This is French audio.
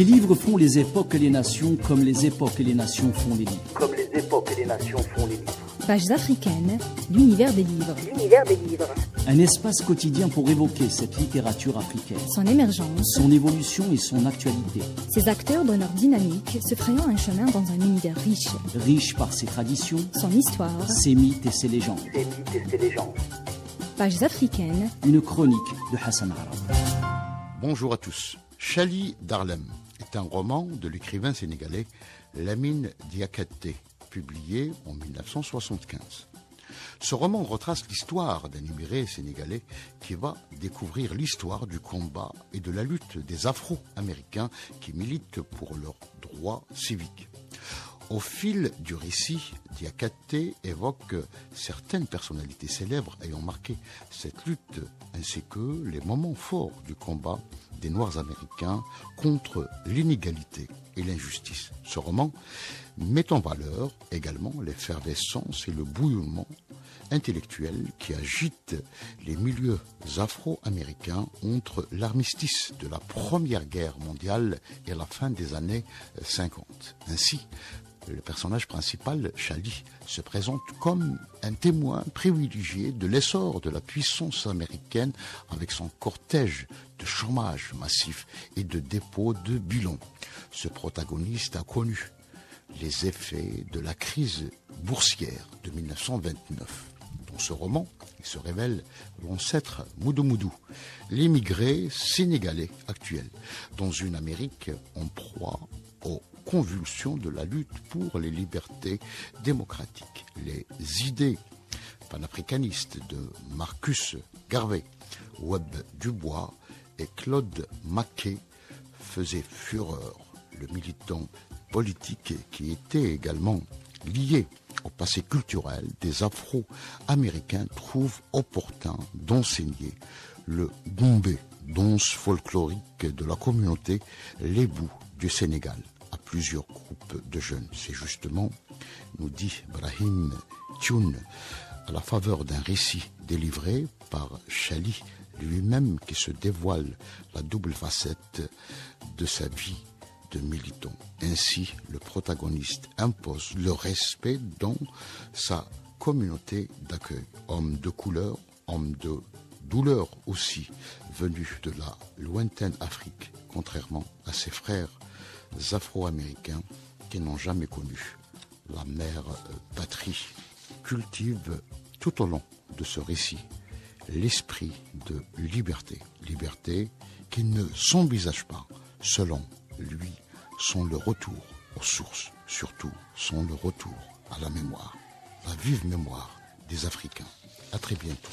Les livres font les époques et les nations comme les époques et les nations font les livres. Comme les époques et les nations font les livres. Pages africaines, l'univers des livres. L'univers des livres. Un espace quotidien pour évoquer cette littérature africaine. Son émergence, son évolution et son actualité. Ses acteurs donneurs dynamiques se frayant un chemin dans un univers riche. Riche par ses traditions, son histoire, ses mythes et ses légendes. Ses mythes et ses légendes. Pages africaines, une chronique de Hassan Arab. Bonjour à tous. Chali d'Harlem est un roman de l'écrivain sénégalais Lamine Diakhaté, publié en 1975. Ce roman retrace l'histoire d'un immigré sénégalais qui va découvrir l'histoire du combat et de la lutte des Afro-Américains qui militent pour leurs droits civiques. Au fil du récit, Diakhaté évoque certaines personnalités célèbres ayant marqué cette lutte, ainsi que les moments forts du combat des Noirs américains contre l'inégalité et l'injustice. Ce roman met en valeur également l'effervescence et le bouillonnement intellectuel qui agite les milieux afro-américains entre l'armistice de la Première Guerre mondiale et la fin des années 50. Ainsi, le personnage principal, Chali, se présente comme un témoin privilégié de l'essor de la puissance américaine avec son cortège de chômage massif et de dépôts de bilan. Ce protagoniste a connu les effets de la crise boursière de 1929. Dans ce roman, il se révèle l'ancêtre Moudou Moudou, l'immigré sénégalais actuel, dans une Amérique en proie aux convulsions de la lutte pour les libertés démocratiques. Les idées panafricanistes de Marcus Garvey, Webb Dubois et Claude Mackay faisaient fureur. Le militant politique qui était également lié au passé culturel des Afro-Américains trouve opportun d'enseigner le Goumbé, danse folklorique de la communauté Lébou du Sénégal, à plusieurs groupes de jeunes. C'est justement, nous dit Brahim Thioune, à la faveur d'un récit délivré par Chali lui-même qui se dévoile la double facette de sa vie de militant. Ainsi, le protagoniste impose le respect dans sa communauté d'accueil. Homme de couleur, homme de douleur aussi, venu de la lointaine Afrique, contrairement à ses frères afro-américains qui n'ont jamais connu la mère patrie, cultive tout au long de ce récit l'esprit de liberté. Liberté qui ne s'envisage pas, selon lui, sans le retour aux sources, surtout sans le retour à la mémoire, la vive mémoire des Africains. À très bientôt.